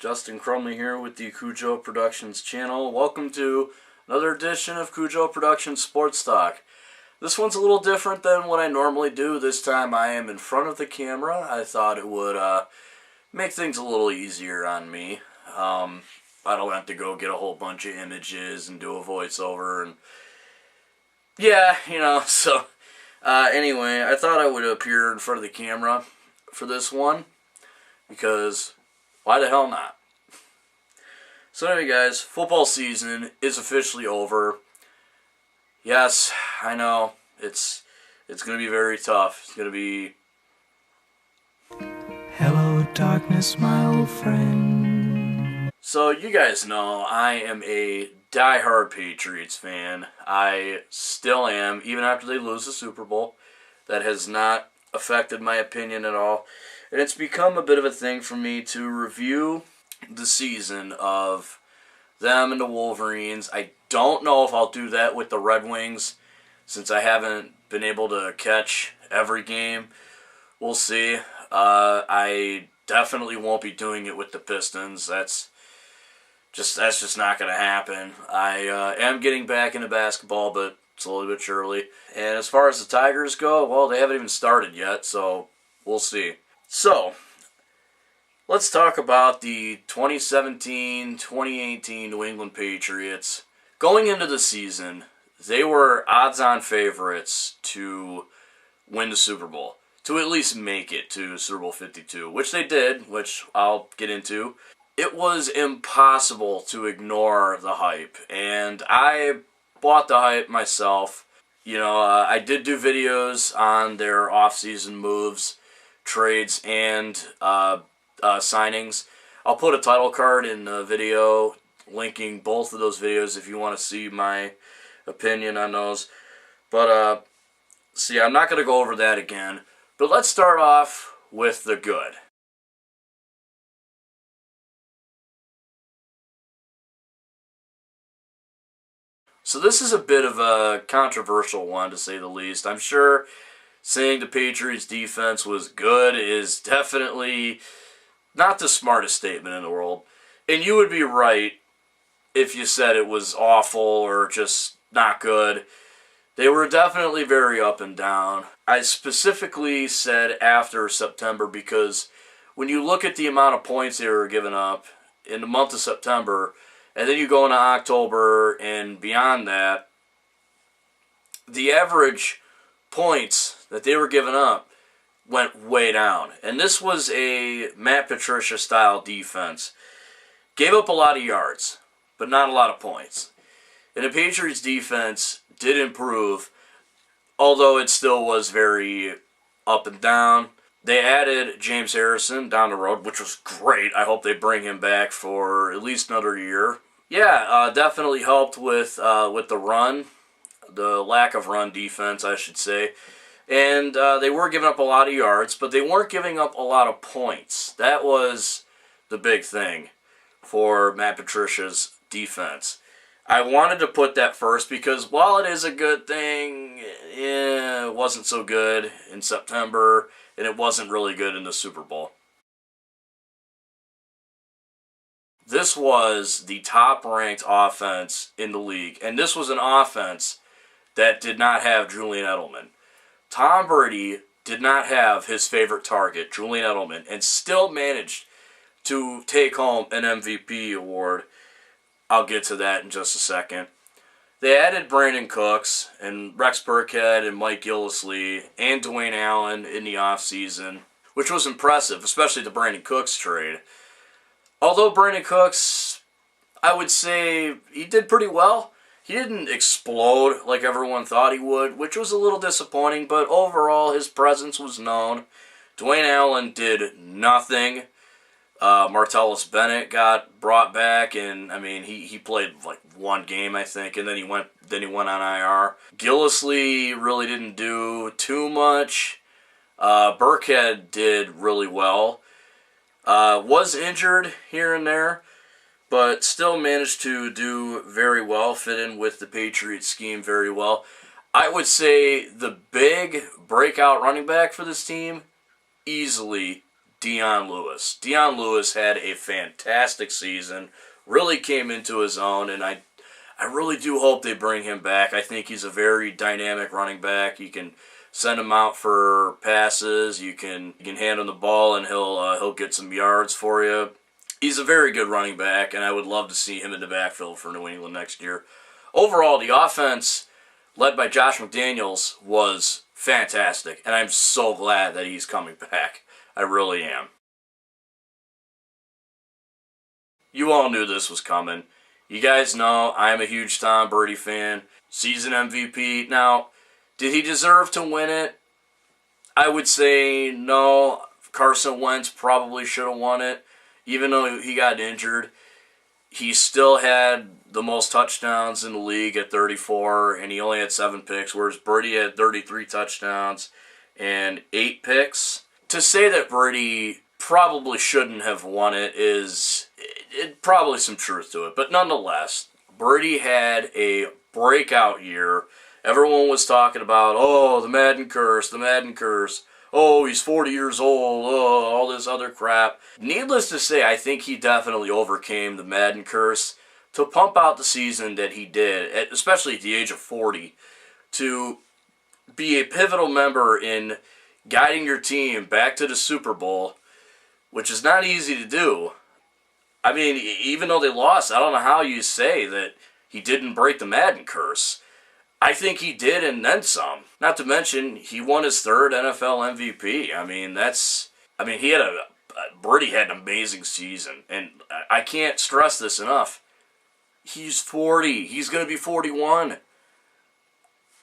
Justin Crumley here with the Cujo Productions channel. Welcome to another edition of Cujo Productions Sports Talk. This one's a little different than what I normally do. This time I am in front of the camera. I thought it would make things a little easier on me. I don't have to go get a whole bunch of images and do a voiceover and yeah, so anyway, I thought I would appear in front of the camera for this one because why the hell not? So anyway, guys, football season is officially over. Yes, I know, it's going to be very tough. It's going to be... Hello, darkness, my old friend. So you guys know I am a die-hard Patriots fan. I still am, even after they lose the Super Bowl. That has not affected my opinion at all. And it's become a bit of a thing for me to review the season of them and the Wolverines. I don't know if I'll do that with the Red Wings since I haven't been able to catch every game. We'll see. I definitely won't be doing it with the Pistons. That's just not going to happen. I am getting back into basketball, but slowly but surely. And as far as the Tigers go, well, they haven't even started yet, so we'll see. So, let's talk about the 2017-2018 New England Patriots. Going into the season, they were odds-on favorites to win the Super Bowl, to at least make it to Super Bowl 52, which they did, which I'll get into. It was impossible to ignore the hype, and I bought the hype myself. I did do videos on their off-season moves, trades, and signings. I'll put a title card in the video linking both of those videos if you want to see my opinion on those. But, see, I'm not going to go over that again. But let's start off with the good. So this is a bit of a controversial one, to say the least. I'm sure saying the Patriots' defense was good is definitely not the smartest statement in the world. And you would be right if you said it was awful or just not good. They were definitely very up and down. I specifically said after September because when you look at the amount of points they were giving up in the month of September, and then you go into October and beyond that, the average points that they were giving up went way down. And this was a Matt Patricia style defense. Gave up a lot of yards, but not a lot of points. And the Patriots defense did improve, although it still was very up and down. They added James Harrison down the road, which was great. I hope they bring him back for at least another year. Yeah, definitely helped with the run. The lack of run defense, I should say. And they were giving up a lot of yards, but they weren't giving up a lot of points. That was the big thing for Matt Patricia's defense. I wanted to put that first because while it is a good thing, it wasn't so good in September, and it wasn't really good in the Super Bowl. This was the top-ranked offense in the league, and this was an offense that did not have Julian Edelman. Tom Brady did not have his favorite target, Julian Edelman, and still managed to take home an MVP award. I'll get to that in just a second. They added Brandon Cooks and Rex Burkhead and Mike Gillislee and Dwayne Allen in the offseason, which was impressive, especially the Brandon Cooks trade. Although Brandon Cooks, I would say he did pretty well. He didn't explode like everyone thought he would, which was a little disappointing, but overall his presence was known. Dwayne Allen did nothing. Martellus Bennett got brought back, and I mean he played like one game, I think, and then he went on IR. Gillislee really didn't do too much. Burkhead did really well. Was injured here and there, but still managed to do very well, fit in with the Patriots scheme very well. I would say the big breakout running back for this team, easily Dion Lewis. Dion Lewis had a fantastic season, really came into his own, and I really do hope they bring him back. I think he's a very dynamic running back. You can send him out for passes. You can hand him the ball, and he'll get some yards for you. He's a very good running back, and I would love to see him in the backfield for New England next year. Overall, the offense, led by Josh McDaniels, was fantastic, and I'm so glad that he's coming back. I really am. You all knew this was coming. You guys know I'm a huge Tom Brady fan. Season MVP. Now, did he deserve to win it? I would say no. Carson Wentz probably should have won it. Even though he got injured, he still had the most touchdowns in the league at 34, and he only had 7 picks, whereas Brady had 33 touchdowns and 8 picks. To say that Brady probably shouldn't have won it is probably some truth to it, but nonetheless, Brady had a breakout year. Everyone was talking about, oh, the Madden curse, the Madden curse. Oh, he's 40 years old, oh, all this other crap. Needless to say, I think he definitely overcame the Madden curse to pump out the season that he did, especially at the age of 40, to be a pivotal member in guiding your team back to the Super Bowl, which is not easy to do. I mean, even though they lost, I don't know how you say that he didn't break the Madden curse. I think he did, and then some. Not to mention, he won his 3rd NFL MVP. Brady had an amazing season, and I can't stress this enough. He's 40. He's going to be 41.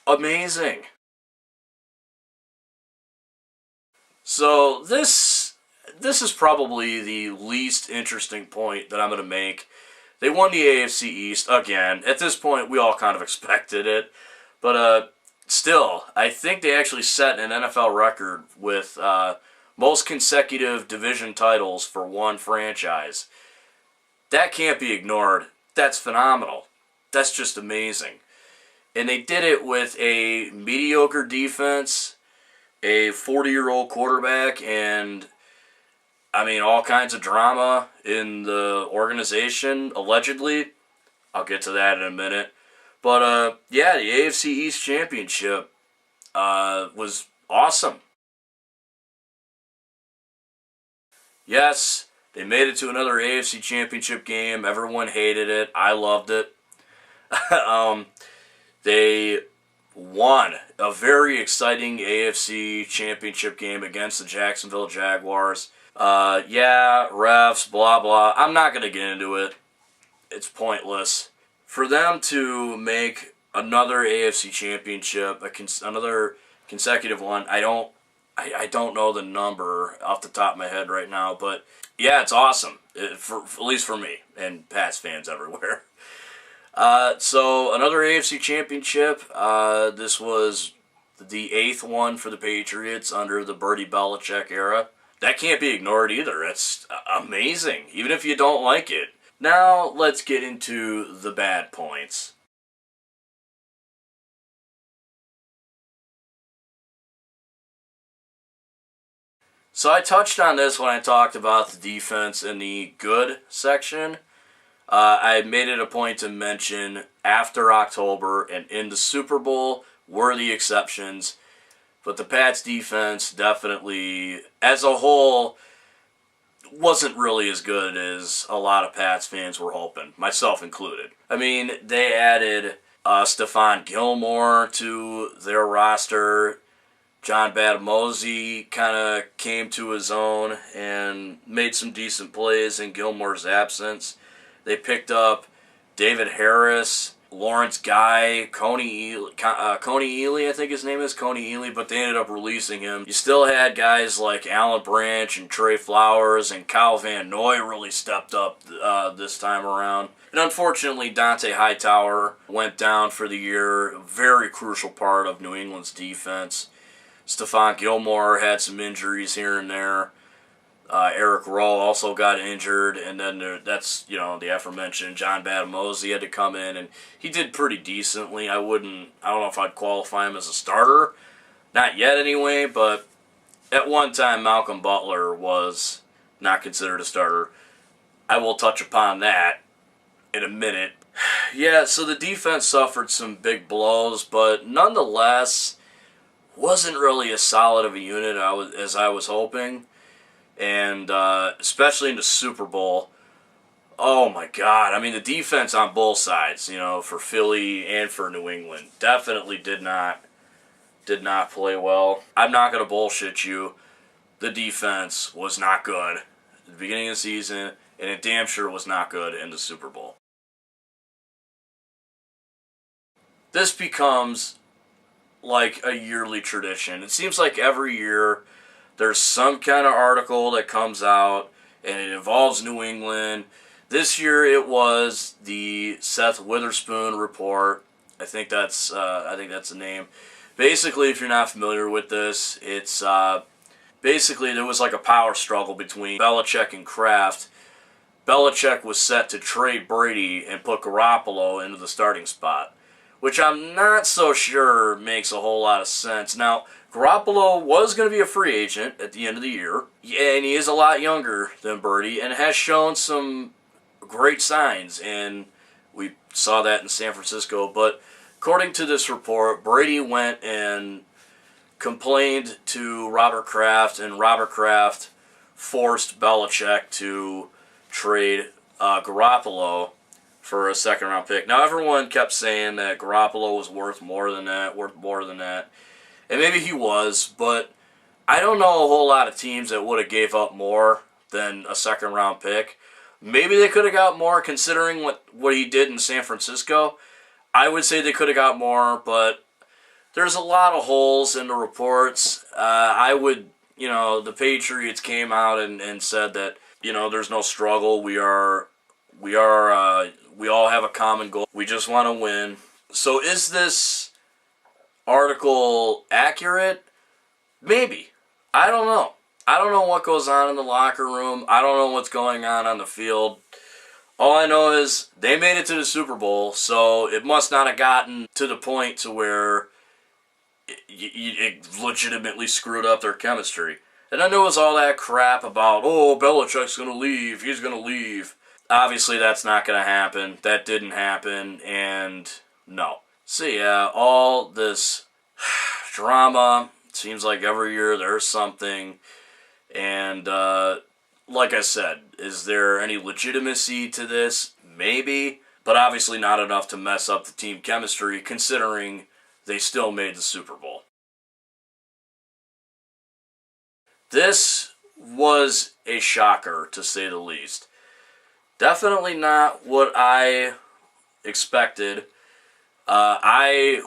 Amazing. So this is probably the least interesting point that I'm going to make. They won the AFC East again. At this point, we all kind of expected it. But still, I think they actually set an NFL record with most consecutive division titles for one franchise. That can't be ignored. That's phenomenal. That's just amazing. And they did it with a mediocre defense, a 40-year-old quarterback, and, all kinds of drama in the organization, allegedly. I'll get to that in a minute. But, the AFC East Championship was awesome. Yes, they made it to another AFC Championship game. Everyone hated it. I loved it. They won a very exciting AFC Championship game against the Jacksonville Jaguars. Refs, blah, blah. I'm not going to get into it. It's pointless. For them to make another AFC Championship, another consecutive one, I don't know the number off the top of my head right now, but yeah, it's awesome, at least for me and Pats fans everywhere. So another AFC Championship. This was the 8th one for the Patriots under the Brady Belichick era. That can't be ignored either. It's amazing, even if you don't like it. Now, let's get into the bad points. So I touched on this when I talked about the defense in the good section. I made it a point to mention after October and in the Super Bowl were the exceptions. But the Pats defense definitely, as a whole, wasn't really as good as a lot of Pats fans were hoping, myself included. They added Stephon Gilmore to their roster. John Bademosi kind of came to his own and made some decent plays in Gilmore's absence. They picked up David Harris, Lawrence Guy, Coney Ely, I think his name is, Coney Ely, but they ended up releasing him. You still had guys like Alan Branch and Trey Flowers, and Kyle Van Noy really stepped up this time around. And unfortunately, Dante Hightower went down for the year, a very crucial part of New England's defense. Stephon Gilmore had some injuries here and there. Eric Rowe also got injured, and then that's the aforementioned John Bademosi had to come in, and he did pretty decently. I don't know if I'd qualify him as a starter, not yet anyway, but at one time Malcolm Butler was not considered a starter. I will touch upon that in a minute. Yeah, so the defense suffered some big blows, but nonetheless wasn't really as solid of a unit as I was hoping, and especially in the Super Bowl. Oh my God! I mean, the defense on both sides, for Philly and for New England, definitely did not play well. I'm not gonna bullshit you. The defense was not good at the beginning of the season, and it damn sure was not good in the Super Bowl. This becomes like a yearly tradition. It seems like every year there's some kind of article that comes out and it involves New England. This year it was the Seth Witherspoon report. I think that's the name. Basically, if you're not familiar with this, it's basically there was like a power struggle between Belichick and Kraft. Belichick was set to trade Brady and put Garoppolo into the starting spot, which I'm not so sure makes a whole lot of sense. Now, Garoppolo was going to be a free agent at the end of the year, and he is a lot younger than Brady and has shown some great signs, and we saw that in San Francisco. But according to this report, Brady went and complained to Robert Kraft, and Robert Kraft forced Belichick to trade Garoppolo for a second-round pick. Now, everyone kept saying that Garoppolo was worth more than that, and maybe he was, but I don't know a whole lot of teams that would have gave up more than a second-round pick. Maybe they could have got more considering what he did in San Francisco. I would say they could have got more, but there's a lot of holes in the reports. The Patriots came out and said that, there's no struggle. We all have a common goal. We just want to win. So is this article accurate? Maybe. I don't know. I don't know what goes on in the locker room. I don't know what's going on the field. All I know is they made it to the Super Bowl, so it must not have gotten to the point to where it legitimately screwed up their chemistry. And then there was all that crap about, Belichick's going to leave, he's going to leave. Obviously, that's not going to happen. That didn't happen, and no. So yeah, all this drama, seems like every year there's something, and like I said, is there any legitimacy to this? Maybe, but obviously not enough to mess up the team chemistry, considering they still made the Super Bowl. This was a shocker, to say the least. Definitely not what I expected. I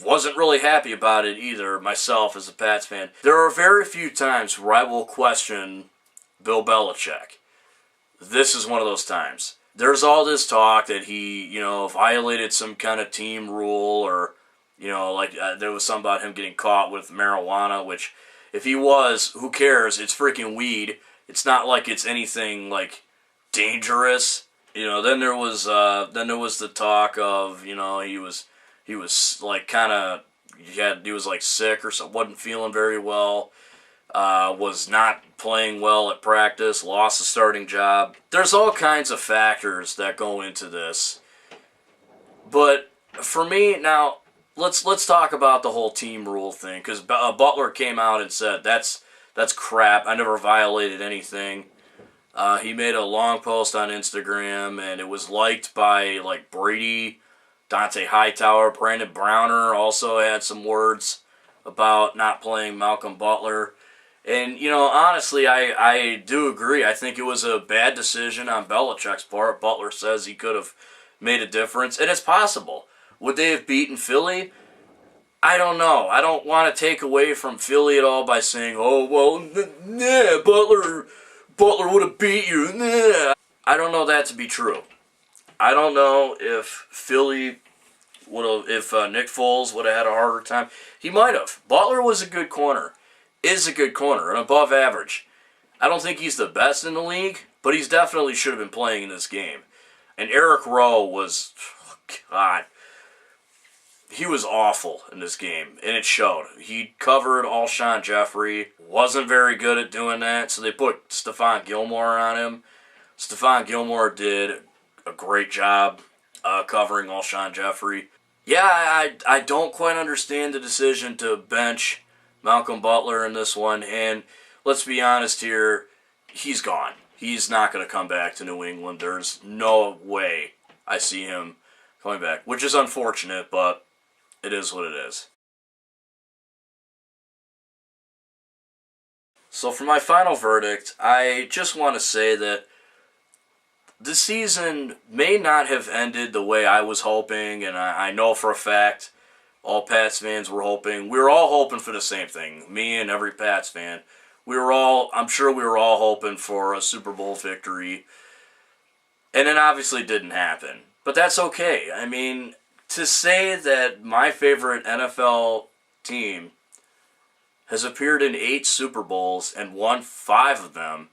wasn't really happy about it either, myself, as a Pats fan. There are very few times where I will question Bill Belichick. This is one of those times. There's all this talk that he, violated some kind of team rule, or, there was something about him getting caught with marijuana, which, if he was, who cares? It's freaking weed. It's not like it's anything, dangerous. Then there was the talk of, he was sick or something, wasn't feeling very well, was not playing well at practice, lost a starting job. There's all kinds of factors that go into this. But for me, now, let's talk about the whole team rule thing, because Butler came out and said, that's crap, I never violated anything. He made a long post on Instagram, and it was liked by, Brady, Dante Hightower, Brandon Browner also had some words about not playing Malcolm Butler. And, honestly, I do agree. I think it was a bad decision on Belichick's part. Butler says he could have made a difference, and it's possible. Would they have beaten Philly? I don't know. I don't want to take away from Philly at all by saying, Butler would have beat you. Nah. I don't know that to be true. I don't know if Philly if Nick Foles would have had a harder time. He might have. Butler was a good corner. Is a good corner, an above average. I don't think he's the best in the league, but he's definitely should have been playing in this game. And Eric Rowe was, God, he was awful in this game, and it showed. He covered Alshon Jeffrey wasn't very good at doing that, so they put Stephon Gilmore on him. Stephon Gilmore did a great job covering Alshon Jeffrey. Yeah, I don't quite understand the decision to bench Malcolm Butler in this one, and let's be honest here, he's gone. He's not going to come back to New England. There's no way I see him coming back, which is unfortunate, but it is what it is. So for my final verdict, I just want to say that the season may not have ended the way I was hoping, and I know for a fact all Pats fans were hoping. We were all hoping for the same thing, me and every Pats fan. I'm sure we were all hoping for a Super Bowl victory, and it obviously didn't happen. But that's okay. I mean, to say that my favorite NFL team has appeared in 8 Super Bowls and won 5 of them,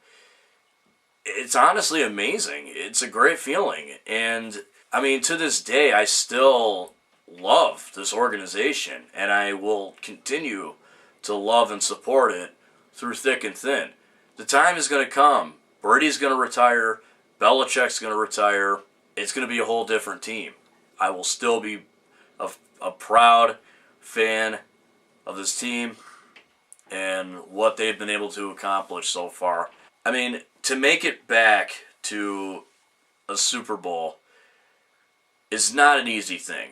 it's honestly amazing. It's a great feeling. And, I mean, to this day, I still love this organization, and I will continue to love and support it through thick and thin. The time is going to come. Brady's going to retire. Belichick's going to retire. It's going to be a whole different team. I will still be a proud fan of this team and what they've been able to accomplish so far. I mean, to make it back to a Super Bowl is not an easy thing.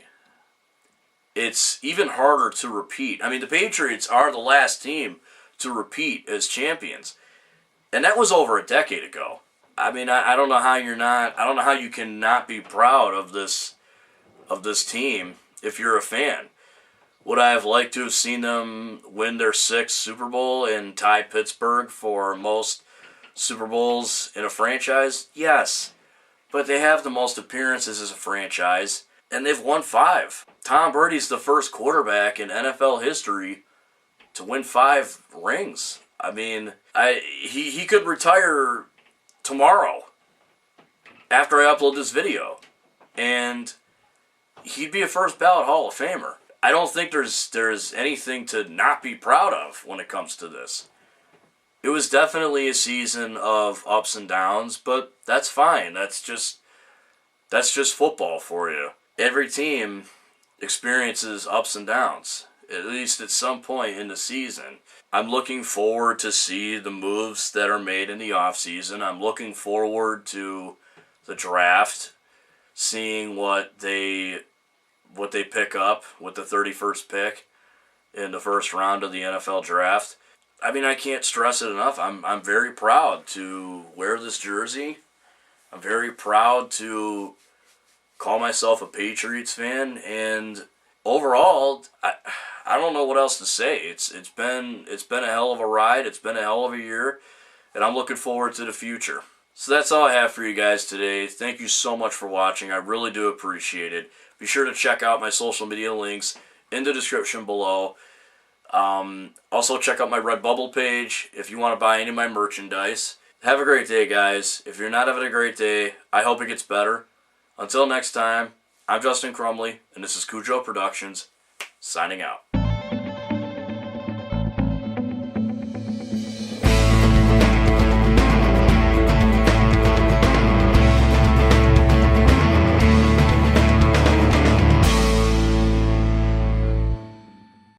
It's even harder to repeat. I mean, the Patriots are the last team to repeat as champions, and that was over a decade ago. I mean, I don't know how I don't know how you can not be proud of this team if you're a fan. Would I have liked to have seen them win their 6th Super Bowl and tie Pittsburgh for most Super Bowls in a franchise? Yes. But they have the most appearances as a franchise, and they've won 5. Tom Brady's the first quarterback in NFL history to win 5 rings. I mean, he could retire tomorrow after I upload this video, and he'd be a first ballot Hall of Famer. I don't think there's anything to not be proud of when it comes to this. It was definitely a season of ups and downs, but that's fine. That's just football for you. Every team experiences ups and downs, at least at some point in the season. I'm looking forward to see the moves that are made in the offseason. I'm looking forward to the draft, seeing what they pick up with the 31st pick in the first round of the NFL draft. I mean, I can't stress it enough. I'm very proud to wear this jersey. I'm very proud to call myself a Patriots fan, and overall, I don't know what else to say. It's been a hell of a ride. It's been a hell of a year, and I'm looking forward to the future. So that's all I have for you guys today. Thank you so much for watching. I really do appreciate it. Be sure to check out my social media links in the description below. Also, check out my Redbubble page if you want to buy any of my merchandise. Have a great day, guys. If you're not having a great day, I hope it gets better. Until next time, I'm Justin Crumley, and this is Cujo Productions, signing out.